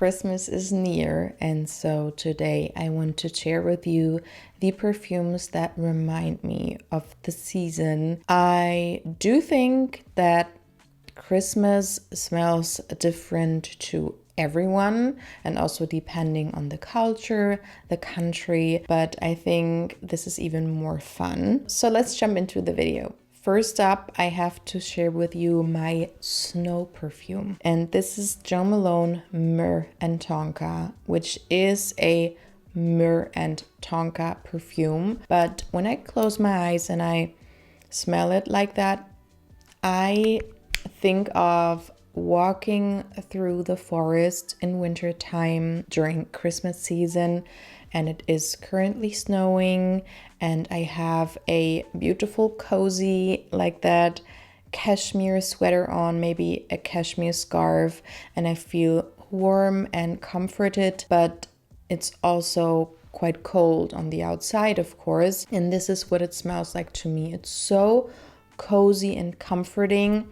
Christmas is near, and so today I want to share with you the perfumes that remind me of the season. I do think that Christmas smells different to everyone and also depending on the culture, the country, but I think this is even more fun. So let's jump into the video. First up, I have to share with you my snow perfume. And this is Jo Malone Myrrh and Tonka, which is a Myrrh and Tonka perfume. But when I close my eyes and I smell it like that, I think of walking through the forest in winter time during Christmas season, and it is currently snowing, and I have a beautiful cozy like that cashmere sweater on, maybe a cashmere scarf, and I feel warm and comforted, but it's also quite cold on the outside, of course, and this is what it smells like to me. It's so cozy and comforting,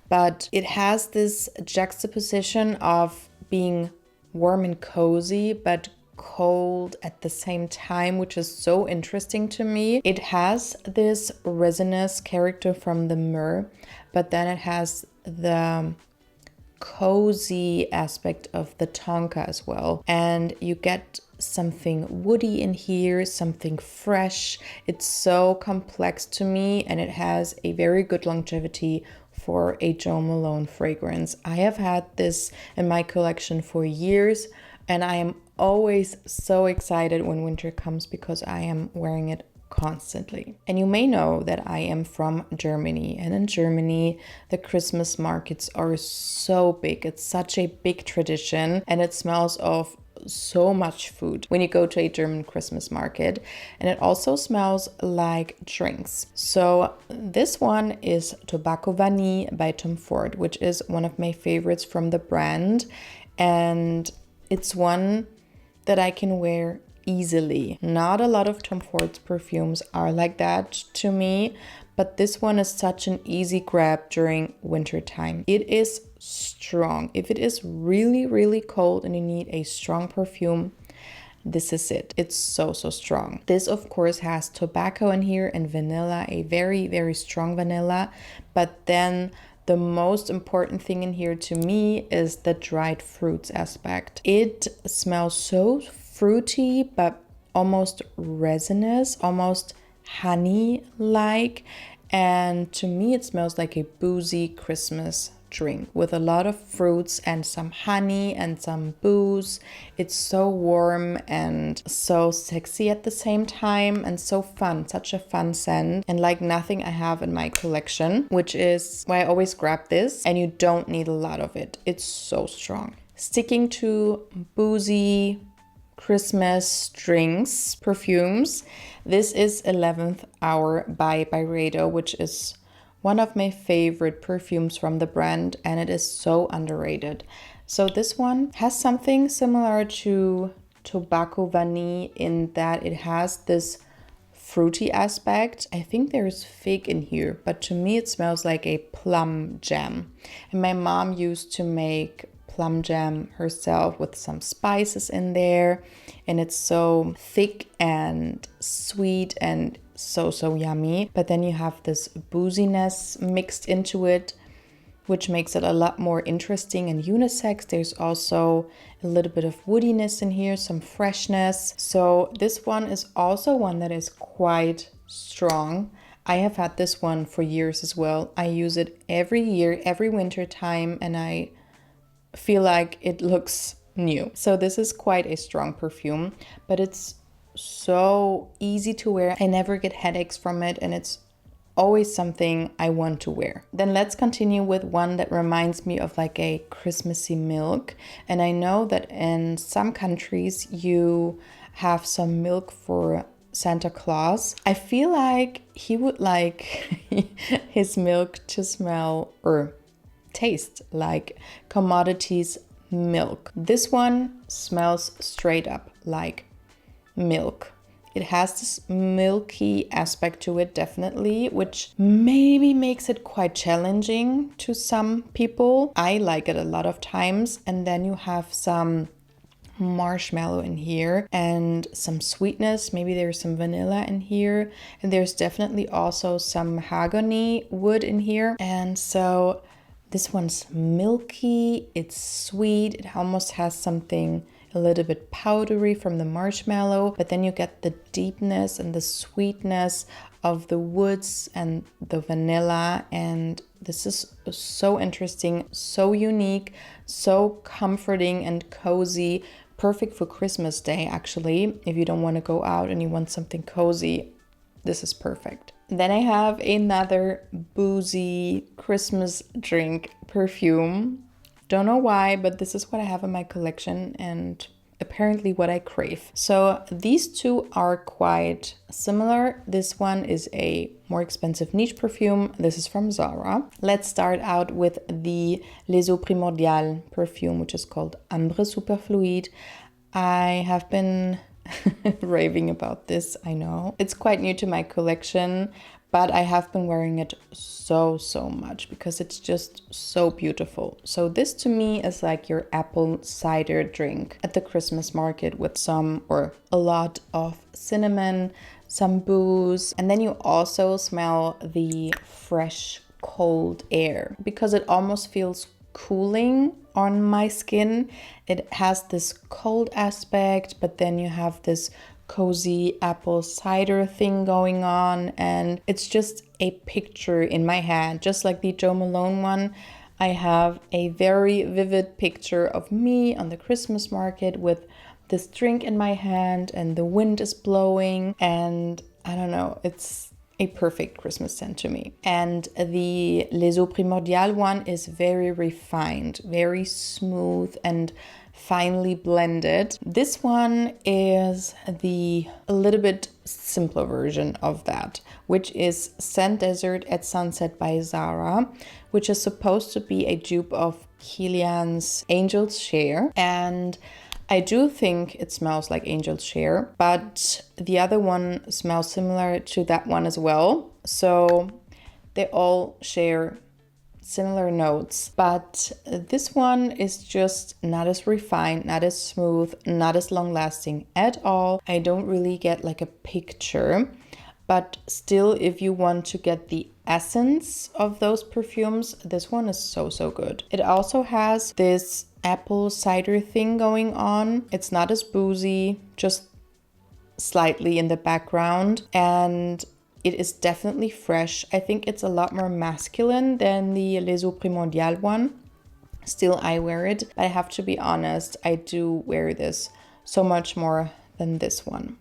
but it has this juxtaposition of being warm and cozy, but cold at the same time, which is so interesting to me. It has this resinous character from the Myrrh, but then it has the cozy aspect of the Tonka as well. And you get something woody in here, something fresh. It's so complex to me, and it has a very good longevity for a Jo Malone fragrance. I have had this in my collection for years, and I am always so excited when winter comes because I am wearing it constantly. And you may know that I am from Germany, and in Germany the Christmas markets are so big. It's such a big tradition, and it smells of so much food when you go to a German Christmas market, and it also smells like drinks. So this one is Tobacco Vanille by Tom Ford, which is one of my favorites from the brand, and it's one that I can wear easily. Not a lot of Tom Ford's perfumes are like that to me, but this one is such an easy grab during winter time. It is strong. If it is really, really cold and you need a strong perfume, this is it. It's so strong. This, of course, has tobacco in here and vanilla, a very, very strong vanilla. But then the most important thing in here to me is the dried fruits aspect. It smells so fruity, but almost resinous, almost honey-like. And to me, it smells like a boozy Christmas drink with a lot of fruits and some honey and some booze. It's so warm and so sexy at the same time, and so fun, such a fun scent, and like nothing I have in my collection, which is why I always grab this, and you don't need a lot of it. It's so strong. Sticking to boozy Christmas drinks, perfumes, this is 11th Hour by Byredo, which is one of my favorite perfumes from the brand, and it is so underrated. So this one has something similar to Tobacco Vanille in that it has this fruity aspect. I think there's fig in here, but to me it smells like a plum jam. And my mom used to make plum jam herself with some spices in there, and it's so thick and sweet and so yummy. But then you have this booziness mixed into it, which makes it a lot more interesting and unisex. There's also a little bit of woodiness in here, some freshness. So this one is also one that is quite strong. I have had this one for years as well. I use it every year, every winter time, and I feel like it looks new. So this is quite a strong perfume, but it's so easy to wear. I never get headaches from it, and it's always something I want to wear. Then let's continue with one that reminds me of like a Christmassy milk. And I know that in some countries you have some milk for Santa Claus. I feel like he would like his milk to smell or taste like commodities milk. This one smells straight up like milk. It has this milky aspect to it, definitely, which maybe makes it quite challenging to some people. I like it a lot of times. And then you have some marshmallow in here and some sweetness. Maybe there's some vanilla in here, and there's definitely also some mahogany wood in here. And so this one's milky, it's sweet, it almost has something a little bit powdery from the marshmallow, but then you get the deepness and the sweetness of the woods and the vanilla. And this is so interesting, so unique, so comforting and cozy. Perfect for Christmas Day, actually. If you don't want to go out and you want something cozy, this is perfect. Then I have another boozy Christmas drink perfume. Don't know why, but this is what I have in my collection and apparently what I crave. So these two are quite similar. This one is a more expensive niche perfume. This is from Zara. Let's start out with the Les Eaux Primordiales perfume, which is called Ambre Superfluide. I have been raving about this, I know. It's quite new to my collection, but I have been wearing it so much because it's just so beautiful. So this to me is like your apple cider drink at the Christmas market with some or a lot of cinnamon, some booze, and then you also smell the fresh cold air because it almost feels cooling on my skin. It has this cold aspect, but then you have this cozy apple cider thing going on, and it's just a picture in my head, just like the Jo Malone one. I have a very vivid picture of me on the Christmas market with this drink in my hand and the wind is blowing, and I don't know, it's a perfect Christmas scent to me. And the Les Eaux Primordiales one is very refined, very smooth and finely blended. This one is a little bit simpler version of that, which is Scent Desert at Sunset by Zara, which is supposed to be a dupe of Kilian's Angel's Share. And I do think it smells like Angel's Share, but the other one smells similar to that one as well. So they all share similar notes, but this one is just not as refined, not as smooth, not as long lasting at all. I don't really get like a picture, but still, if you want to get the essence of those perfumes, this one is so good. It also has this apple cider thing going on. It's not as boozy, just slightly in the background, and it is definitely fresh. I think it's a lot more masculine than the Les Eaux Primordiales one. Still, I wear it, but I have to be honest, I do wear this so much more than this one.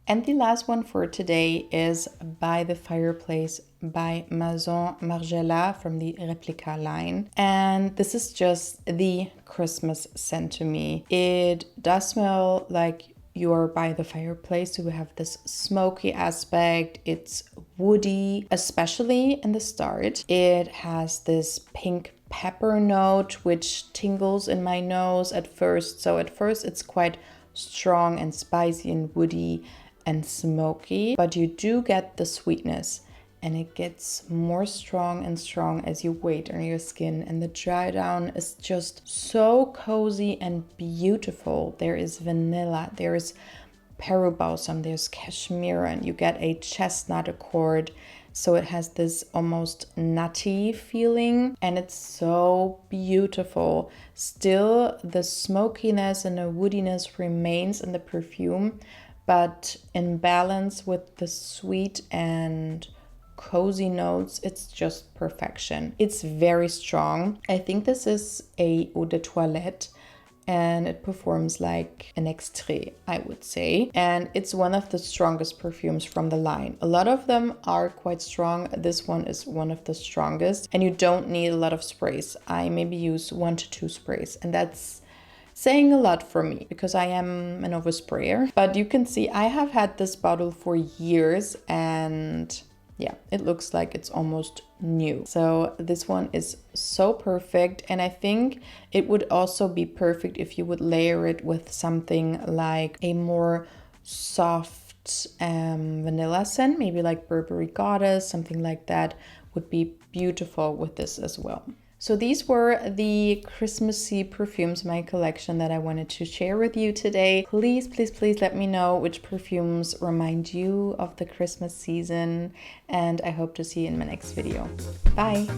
And the last one for today is By the Fireplace by Maison Margiela from the Replica line. And this is just the Christmas scent to me. It does smell like you're by the fireplace. You have this smoky aspect. It's woody, especially in the start. It has this pink pepper note, which tingles in my nose at first. So at first it's quite strong and spicy and woody and smoky, but you do get the sweetness, and it gets more strong and strong as you wait on your skin, and the dry down is just so cozy and beautiful. There is vanilla, there is peru balsam, there's cashmere, and you get a chestnut accord, so it has this almost nutty feeling, and it's so beautiful. Still, the smokiness and the woodiness remains in the perfume, but in balance with the sweet and cozy notes, it's just perfection. It's very strong. I think this is a eau de toilette, and it performs like an extrait, I would say. And it's one of the strongest perfumes from the line. A lot of them are quite strong. This one is one of the strongest, and you don't need a lot of sprays. I maybe use 1 to 2 sprays, and that's saying a lot for me because I am an oversprayer. But you can see I have had this bottle for years, and yeah, it looks like it's almost new. So this one is so perfect, and I think it would also be perfect if you would layer it with something like a more soft vanilla scent, maybe like Burberry Goddess, something like that would be beautiful with this as well. So these were the Christmassy perfumes, my collection that I wanted to share with you today. Please, please, please let me know which perfumes remind you of the Christmas season, and I hope to see you in my next video. Bye!